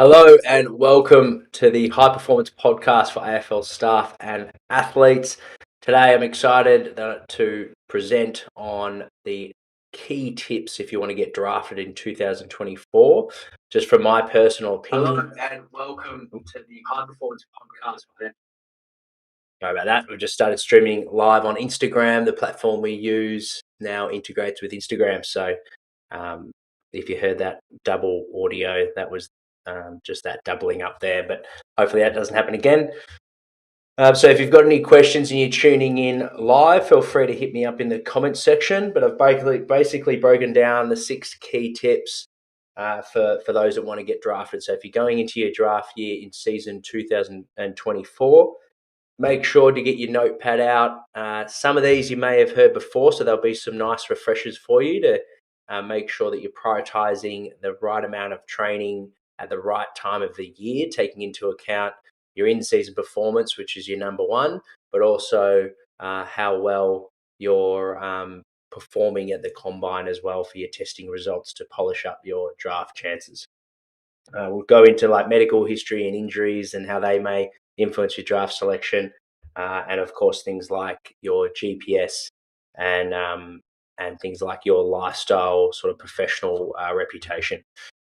Hello and welcome to the High Performance Podcast for AFL staff and athletes. Today I'm excited to present on the key tips if you want to get drafted in 2024. Just from my personal opinion. Hello and welcome to the High Performance Podcast. Sorry about that. We've just started streaming live on Instagram. The platform we use now integrates with Instagram. So if you heard that double audio, that was just that doubling up there, but hopefully that doesn't happen again. So if you've got any questions and you're tuning in live, feel free to hit me up in the comments section. But I've basically broken down the 6 key tips for those that want to get drafted. So if you're going into your draft year in season 2024, make sure to get your notepad out. Some of these you may have heard before, so there'll be some nice refreshers for you to make sure that you're prioritizing the right amount of training at the right time of the year, taking into account your in-season performance, which is your number one, but also how well you're performing at the combine as well for your testing results to polish up your draft chances. We'll go into like medical history and injuries and how they may influence your draft selection, and of course things like your GPS and things like your lifestyle, sort of professional reputation.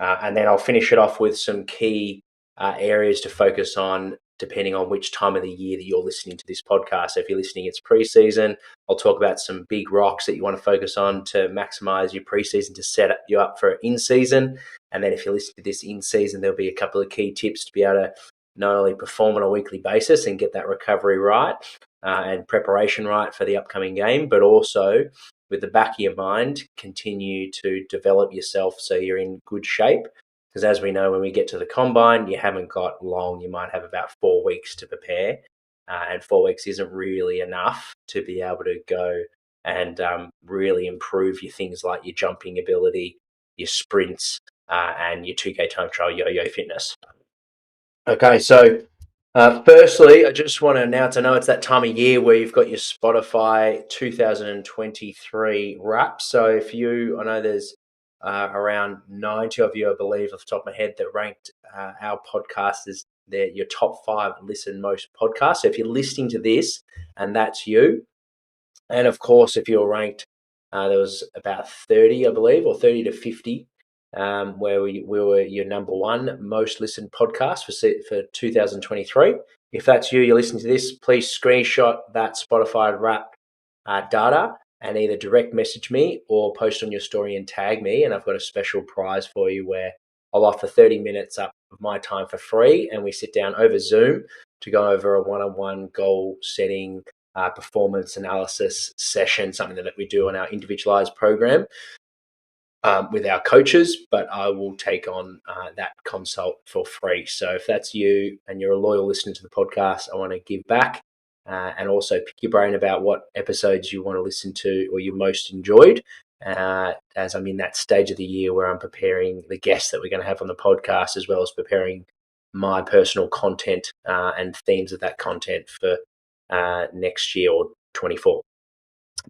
And then I'll finish it off with some key areas to focus on depending on which time of the year that you're listening to this podcast. So if you're listening, it's preseason. I'll talk about some big rocks that you want to focus on to maximize your preseason to set you up for in-season. And then if you listen to this in-season, there'll be a couple of key tips to be able to not only perform on a weekly basis and get that recovery right and preparation right for the upcoming game, but also with the back of your mind, continue to develop yourself so you're in good shape. Because as we know, when we get to the combine, you haven't got long. You might have about 4 weeks to prepare. And 4 weeks isn't really enough to be able to go and really improve your things like your jumping ability, your sprints, and your 2K time trial yo-yo fitness. Okay, so firstly, I just want to announce, I know it's that time of year where you've got your Spotify 2023 wrap. So I know there's around 90 of you, I believe, off the top of my head, that ranked our podcast as your top 5 listen most podcasts. So if you're listening to this and that's you, and of course, if you're ranked, there was about 30, I believe, or 30 to 50, where we were your number 1 most listened podcast for 2023. If that's you, you're listening to this, please screenshot that Spotify wrap data and either direct message me or post on your story and tag me. And I've got a special prize for you where I'll offer 30 minutes up of my time for free, and we sit down over Zoom to go over a one-on-one goal setting performance analysis session, something that we do on our Individualized program with our coaches, but I will take on that consult for free. So if that's you and you're a loyal listener to the podcast, I want to give back and also pick your brain about what episodes you want to listen to or you most enjoyed, as I'm in that stage of the year where I'm preparing the guests that we're going to have on the podcast, as well as preparing my personal content and themes of that content for next year or 24.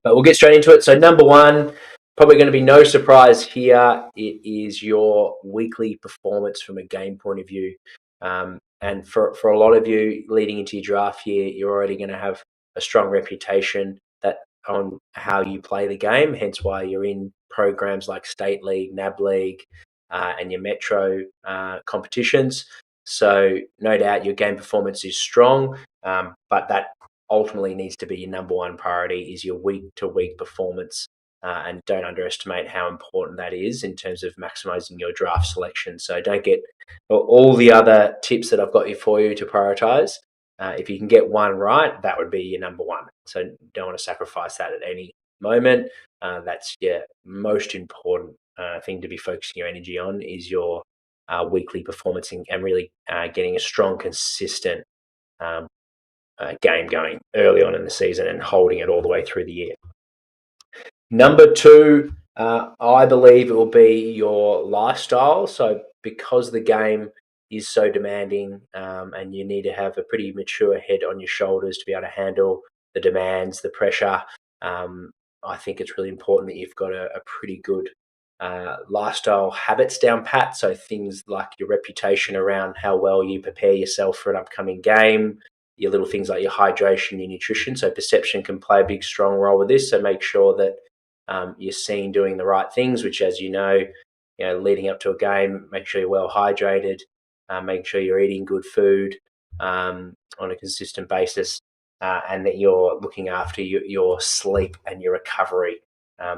But we'll get straight into it. So number 1, probably going to be no surprise here, it is your weekly performance from a game point of view. And for a lot of you leading into your draft year, you're already going to have a strong reputation that on how you play the game, hence why you're in programs like State League, NAB League, and your Metro competitions. So no doubt your game performance is strong, but that ultimately needs to be your number 1 priority, is your week-to-week performance. And don't underestimate how important that is in terms of maximizing your draft selection. So don't get all the other tips that I've got for you to prioritize. If you can get one right, that would be your number 1. So don't want to sacrifice that at any moment. That's your most important thing to be focusing your energy on, is your weekly performance and really getting a strong, consistent game going early on in the season and holding it all the way through the year. Number 2, I believe it will be your lifestyle. So because the game is so demanding and you need to have a pretty mature head on your shoulders to be able to handle the demands, the pressure, I think it's really important that you've got a pretty good lifestyle habits down pat. So things like your reputation around how well you prepare yourself for an upcoming game, your little things like your hydration, your nutrition. So perception can play a big, strong role with this. So make sure that you're seen doing the right things, which, as you know, leading up to a game, make sure you're well hydrated, make sure you're eating good food on a consistent basis, and that you're looking after your sleep and your recovery.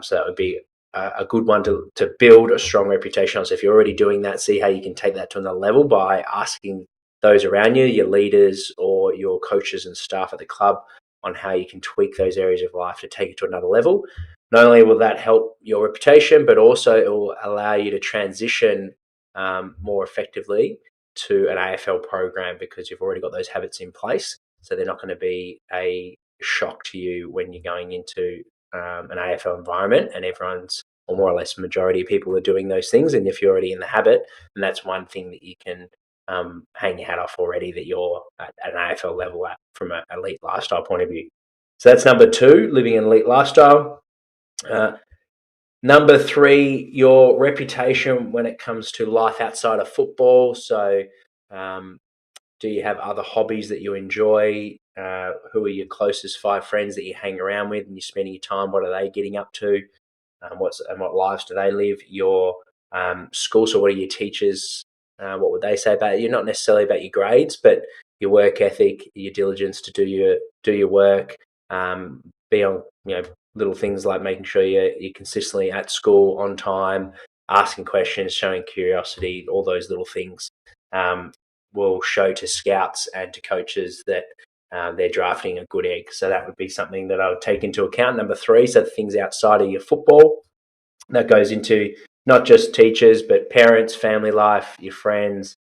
So that would be a good one to build a strong reputation on. So if you're already doing that, see how you can take that to another level by asking those around you, your leaders or your coaches and staff at the club, on how you can tweak those areas of life to take it to another level. Not only will that help your reputation, but also it will allow you to transition more effectively to an AFL program, because you've already got those habits in place. So they're not going to be a shock to you when you're going into an AFL environment and everyone's, or more or less majority of people, are doing those things. And if you're already in the habit, then that's one thing that you can hang your hat off already, that you're at an AFL level from an elite lifestyle point of view. So that's number 2, living an elite lifestyle. Number 3, your reputation when it comes to life outside of football. So do you have other hobbies that you enjoy? Who are your closest 5 friends that you hang around with and you're spending your time? What are they getting up to? What lives do they live? Your school, so what are your teachers? What would they say about you? Not necessarily about your grades, but your work ethic, your diligence to do your work. Be on little things like making sure you're consistently at school on time, asking questions, showing curiosity. All those little things will show to scouts and to coaches that they're drafting a good egg. So that would be something that I would take into account. Number 3, so the things outside of your football. That goes into not just teachers, but parents, family life, your friends,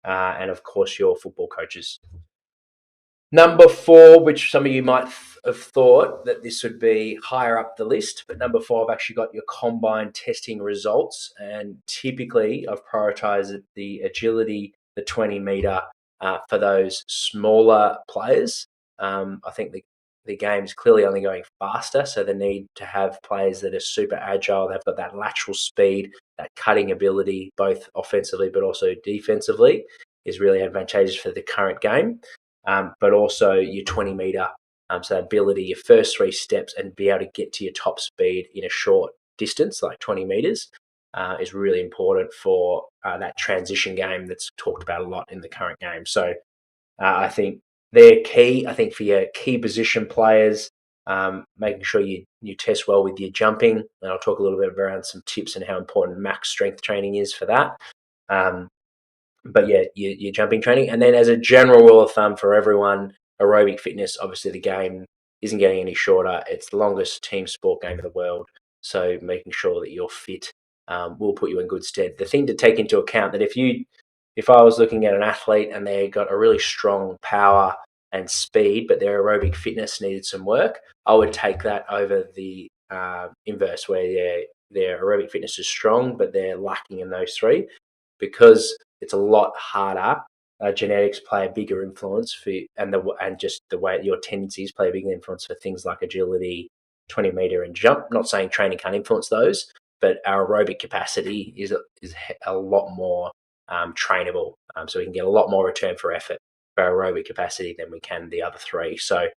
and of course your football coaches. Number 4, which some of you might have thought that this would be higher up the list, but number 4, I've actually got your combine testing results, and typically I've prioritized the agility, the 20 meter, for those smaller players. I think the game's clearly only going faster, so the need to have players that are super agile, they've got that lateral speed, that cutting ability, both offensively but also defensively, is really advantageous for the current game. But also your 20 meter, so that ability, your first 3 steps, and be able to get to your top speed in a short distance, like 20 meters, is really important for that transition game that's talked about a lot in the current game. So I think they're key. I think for your key position players, making sure you test well with your jumping, and I'll talk a little bit around some tips and how important max strength training is for that. But yeah, your jumping training. And then as a general rule of thumb for everyone, aerobic fitness, obviously the game isn't getting any shorter. It's the longest team sport game in the world. So making sure that you're fit will put you in good stead. The thing to take into account, that if I was looking at an athlete and they got a really strong power and speed, but their aerobic fitness needed some work, I would take that over the inverse, where their aerobic fitness is strong, but they're lacking in those 3, because it's a lot harder. Genetics play a bigger influence and just the way your tendencies play a bigger influence for things like agility, 20 meter, and jump. Not saying training can't influence those, but our aerobic capacity is a lot more trainable. So we can get a lot more return for effort for our aerobic capacity than we can the other 3. So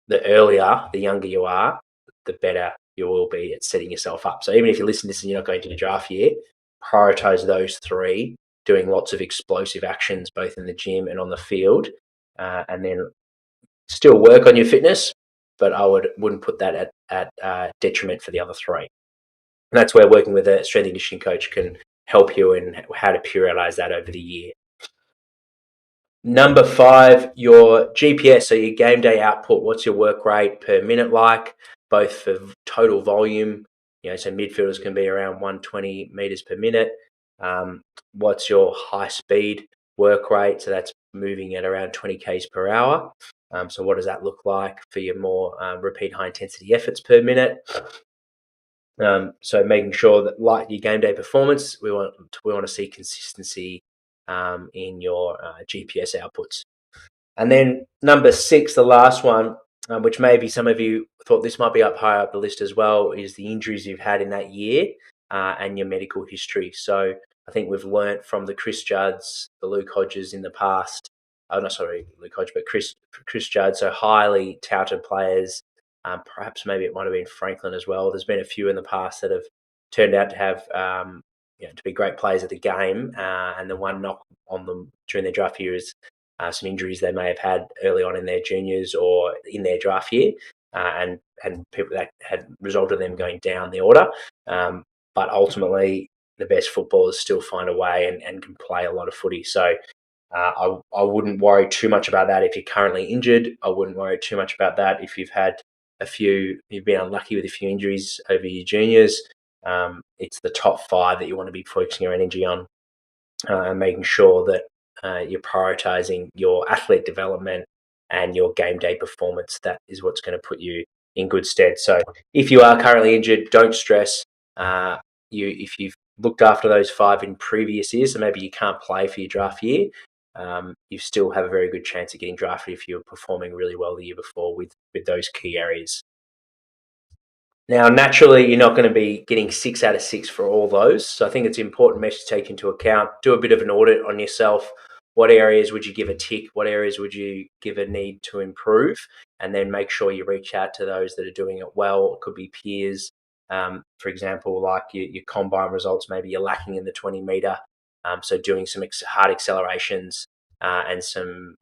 the younger you are, the better you will be at setting yourself up. So even if you listen to this and you're not going to the draft yet, prioritize those 3, doing lots of explosive actions both in the gym and on the field, and then still work on your fitness, but I wouldn't put that at detriment for the other 3. And that's where working with a strength and conditioning coach can help you in how to periodize that over the year. Number 5, your GPS, so your game day output. What's your work rate per minute like, both for total volume? So midfielders can be around 120 meters per minute. What's your high speed work rate? So that's moving at around 20 k's per hour. So what does that look like for your more repeat high intensity efforts per minute? So making sure that, like your game day performance, we want to see consistency in your GPS outputs. And then number 6, the last one, which maybe some of you thought this might be up higher up the list as well, is the injuries you've had in that year. and your medical history. So I think we've learnt from the Chris Judds, the Luke Hodges in the past. Oh, no, sorry, Luke Hodge, but Chris Judd. So highly touted players. Perhaps maybe it might have been Franklin as well. There's been a few in the past that have turned out to have to be great players at the game. And the one knock on them during their draft year is some injuries they may have had early on in their juniors or in their draft year, and people that had resulted in them going down the order. But ultimately, the best footballers still find a way and can play a lot of footy. So I wouldn't worry too much about that if you're currently injured. I wouldn't worry too much about that if you've been unlucky with a few injuries over your juniors. It's the top 5 that you want to be focusing your energy on, and making sure that you're prioritising your athlete development and your game day performance. That is what's going to put you in good stead. So if you are currently injured, don't stress. If you've looked after those 5 in previous years, so maybe you can't play for your draft year, you still have a very good chance of getting drafted if you're performing really well the year before with those key areas. Now, naturally, you're not going to be getting 6 out of 6 for all those. So I think it's important measure to take into account. Do a bit of an audit on yourself. What areas would you give a tick? What areas would you give a need to improve? And then make sure you reach out to those that are doing it well. It could be peers. For example, like your combine results, maybe you're lacking in the 20 metre. So doing some hard accelerations and some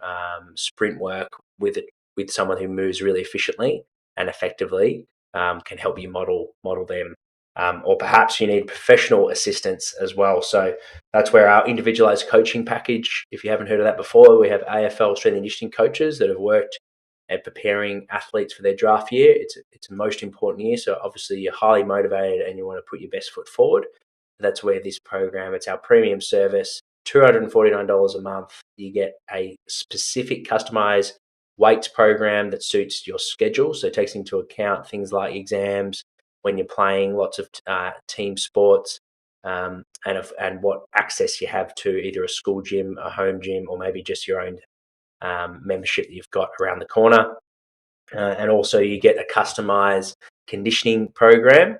sprint work with someone who moves really efficiently and effectively can help you model them. Or perhaps you need professional assistance as well. So that's where our individualized coaching package, if you haven't heard of that before, we have AFL strength and conditioning coaches that have worked at preparing athletes for their draft year. It's a most important year. So obviously you're highly motivated and you want to put your best foot forward. That's where this program, it's our premium service, $249 a month. You get a specific customized weights program that suits your schedule. So it takes into account things like exams, when you're playing lots of team sports, and what access you have to either a school gym, a home gym, or maybe just your own membership that you've got around the corner. And also you get a customized conditioning program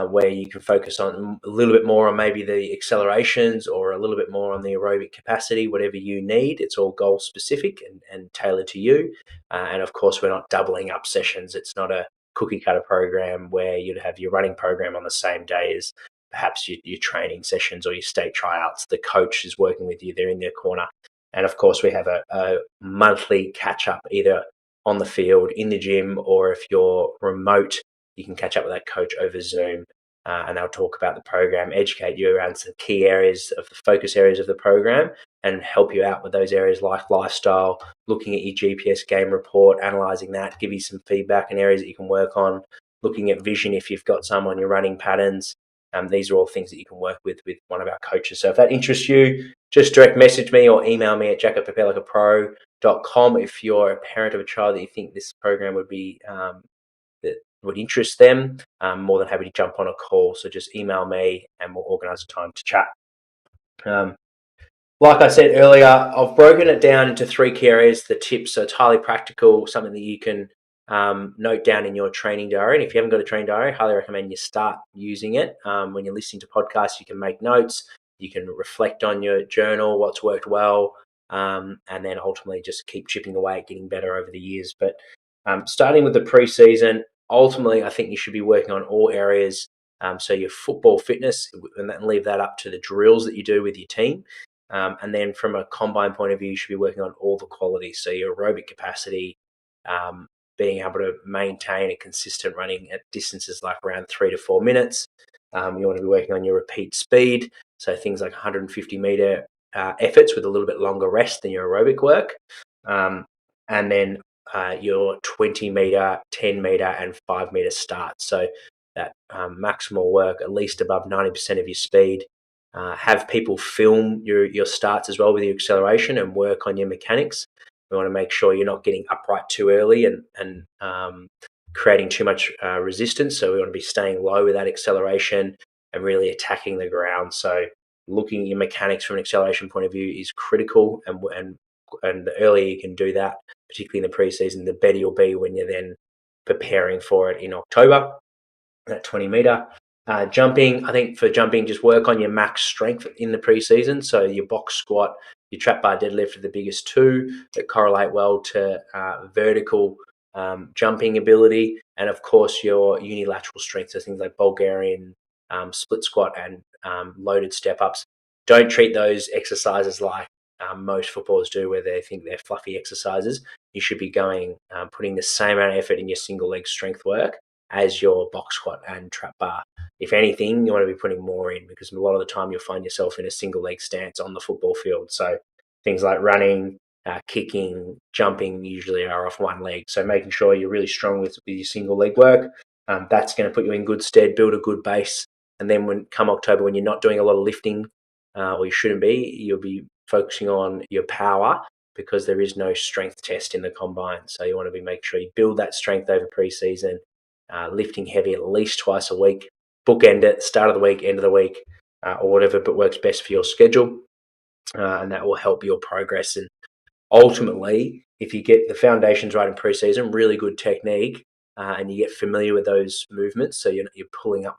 where you can focus on a little bit more on maybe the accelerations or a little bit more on the aerobic capacity, whatever you need. It's all goal specific and tailored to you. And of course, we're not doubling up sessions. It's not a cookie cutter program where you'd have your running program on the same day as perhaps your training sessions or your state tryouts. The coach is working with you. They're in their corner. And of course, we have a monthly catch up either on the field, in the gym, or if you're remote, you can catch up with that coach over Zoom, and they'll talk about the program, educate you around some key areas of the focus areas of the program, and help you out with those areas like lifestyle, looking at your GPS game report, analysing that, give you some feedback and areas that you can work on, looking at vision if you've got some on your running patterns. These are all things that you can work with one of our coaches. So if that interests you, just direct message me or email me at jack@propellicapro.com if you're a parent of a child that you think this program would be that would interest them. I'm more than happy to jump on a call. So just email me and we'll organise a time to chat. Like I said earlier, I've broken it down into 3 key areas, the tips. So it's highly practical, something that you can note down in your training diary. And if you haven't got a training diary, I highly recommend you start using it. When you're listening to podcasts, you can make notes. You can reflect on your journal, what's worked well, and then ultimately just keep chipping away at getting better over the years. But starting with the pre-season, ultimately, I think you should be working on all areas. So your football fitness, and then leave that up to the drills that you do with your team. And then from a combine point of view, you should be working on all the qualities. So your aerobic capacity, being able to maintain a consistent running at distances like around 3 to 4 minutes. You want to be working on your repeat speed. So things like 150 meter efforts with a little bit longer rest than your aerobic work. And then your 20 meter, 10 meter and 5 meter starts. So that maximal work at least above 90% of your speed. Have people film your starts as well with your acceleration and work on your mechanics. We want to make sure you're not getting upright too early and creating too much resistance. So we want to be staying low with that acceleration and really attacking the ground. So looking at your mechanics from an acceleration point of view is critical, and the earlier you can do that, particularly in the preseason, the better you'll be when you're then preparing for it in October, that 20 meter. Jumping, I think for jumping, just work on your max strength in the preseason. So your box squat, your trap bar deadlift are the biggest two that correlate well to vertical jumping ability, and of course your unilateral strength, so things like Bulgarian split squat and loaded step ups. Don't treat those exercises like most footballers do, where they think they're fluffy exercises. You should be going putting the same amount of effort in your single leg strength work as your box squat and trap bar. If anything, you want to be putting more in, because a lot of the time you'll find yourself in a single leg stance on the football field. So things like running, kicking, jumping usually are off one leg. So making sure you're really strong with your single leg work, that's going to put you in good stead, build a good base. And then when come October, when you're not doing a lot of lifting, or you shouldn't be, you'll be focusing on your power, because there is no strength test in the combine. So you want to be making sure you build that strength over preseason, lifting heavy at least twice a week, bookend it, start of the week, end of the week, or whatever, but works best for your schedule. And that will help your progress. And ultimately, if you get the foundations right in preseason, really good technique, and you get familiar with those movements, so you're pulling up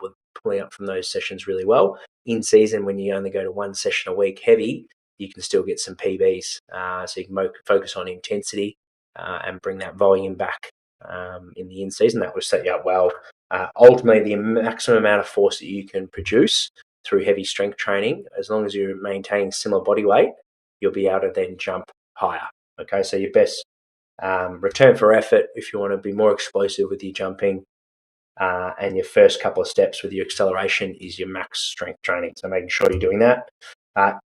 from those sessions really well. In season, when you only go to one session a week heavy, you can still get some PBs. So you can focus on intensity and bring that volume back in the in season. That will set you up well. Ultimately, the maximum amount of force that you can produce through heavy strength training, as long as you're maintaining similar body weight, you'll be able to then jump higher. Okay, so your best return for effort, if you want to be more explosive with your jumping, and your first couple of steps with your acceleration, is your max strength training. So making sure you're doing that.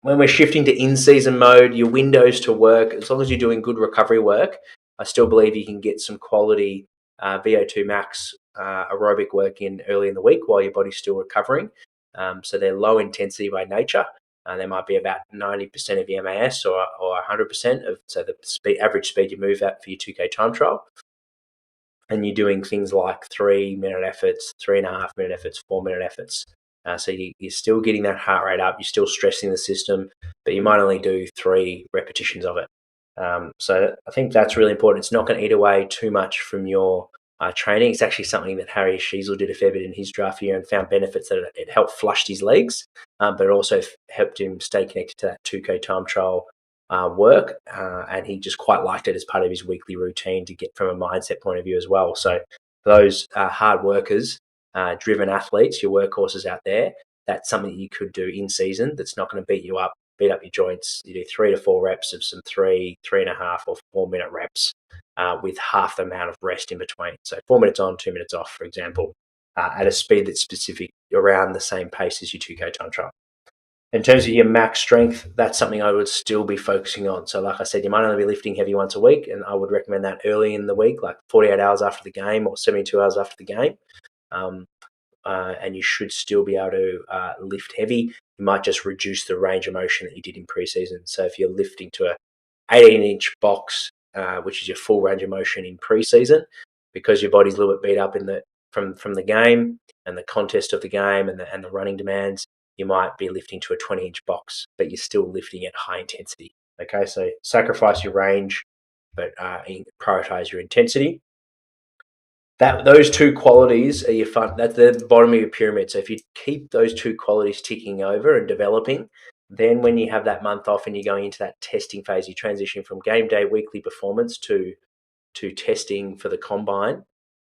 When we're shifting to in-season mode, your windows to work, as long as you're doing good recovery work, I still believe you can get some quality VO2 max aerobic work in early in the week while your body's still recovering. So they're low intensity by nature. They might be about 90% of your MAS or 100% of, so the average speed you move at for your 2K time trial. And you're doing things like 3-minute efforts, 3.5-minute efforts, 4-minute efforts. So you're still getting that heart rate up, you're still stressing the system, but you might only do 3 repetitions of it. So I think that's really important. It's not going to eat away too much from your training. It's actually something that Harry Sheasel did a fair bit in his draft year, and found benefits that it helped flush his legs, but it also helped him stay connected to that 2K time trial work, and he just quite liked it as part of his weekly routine to get from a mindset point of view as well. So those hard workers, driven athletes, your workhorses out there, that's something that you could do in season that's not going to beat up your joints. You do 3 to 4 reps of some 3.5 or 4-minute reps with half the amount of rest in between. So 4 minutes on, 2 minutes off, for example, at a speed that's specific, around the same pace as your 2K time trial. In terms of your max strength, that's something I would still be focusing on. So like I said, you might only be lifting heavy once a week, and I would recommend that early in the week, like 48 hours after the game or 72 hours after the game. And you should still be able to lift heavy. You might just reduce the range of motion that you did in preseason. So if you're lifting to a 18-inch box, which is your full range of motion in preseason, because your body's a little bit beat up from the game and the contest of the game and the running demands, you might be lifting to a 20-inch box, but you're still lifting at high intensity. Okay, so sacrifice your range, but prioritize your intensity. Those two qualities are your fun. That's the bottom of your pyramid. So if you keep those two qualities ticking over and developing, then when you have that month off and you're going into that testing phase, you transition from game day weekly performance to testing for the combine.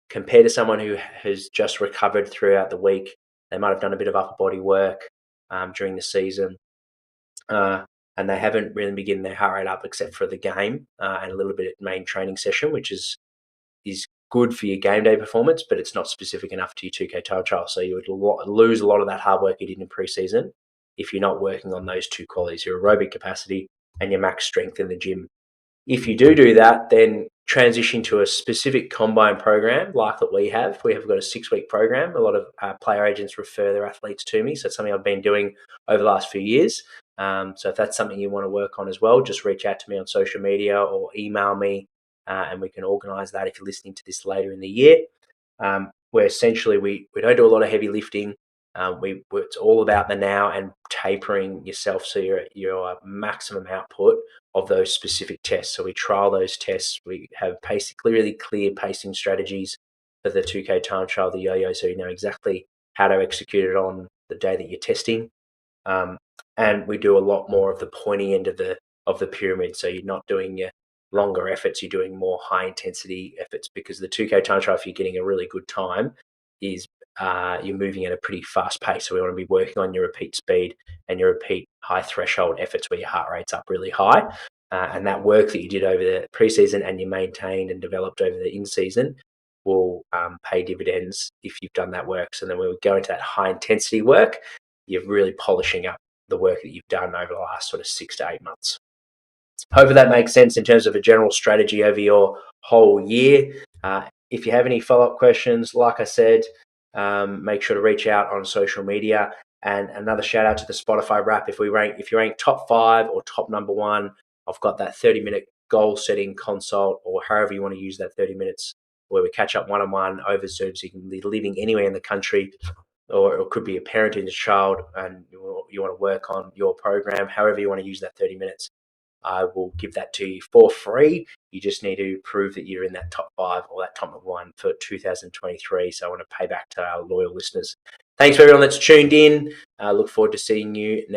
Compared to someone who has just recovered throughout the week, they might have done a bit of upper body work during the season, and they haven't really been getting their heart rate up except for the game and a little bit at main training session, which is good for your game day performance, but it's not specific enough to your 2K time trial. So you would lose a lot of that hard work you did in preseason if you're not working on those two qualities, your aerobic capacity and your max strength in the gym. If you do that, then transition to a specific combine program like that we have. We have got a 6-week program. A lot of player agents refer their athletes to me. So it's something I've been doing over the last few years. So if that's something you want to work on as well, just reach out to me on social media or email me, and we can organise that if you're listening to this later in the year. Where essentially we don't do a lot of heavy lifting. It's all about the now and tapering yourself so your maximum output of those specific tests. So we trial those tests. We have basically really clear pacing strategies for the 2K time trial, the yo-yo, so you know exactly how to execute it on the day that you're testing. And we do a lot more of the pointy end of the pyramid. So you're not doing your longer efforts, you're doing more high intensity efforts, because the 2K time trial, if you're getting a really good time, is you're moving at a pretty fast pace. So we want to be working on your repeat speed and your repeat high threshold efforts where your heart rate's up really high. And that work that you did over the preseason and you maintained and developed over the in-season will pay dividends if you've done that work. So then when we go into that high intensity work, you're really polishing up the work that you've done over the last sort of 6 to 8 months. Hopefully that makes sense in terms of a general strategy over your whole year. If you have any follow-up questions, like I said, make sure to reach out on social media. And another shout out to the Spotify Wrap. If you rank top 5 or top number 1, I've got that 30-minute goal setting consult, or however you want to use that 30 minutes, where we catch up one-on-one over Zoom. So you can be living anywhere in the country, or it could be a parent and a child, and you want to work on your program. However you want to use that 30 minutes, I will give that to you for free. You just need to prove that you're in that top 5 or that top 1 for 2023. So I want to pay back to our loyal listeners. Thanks for everyone that's tuned in. I look forward to seeing you next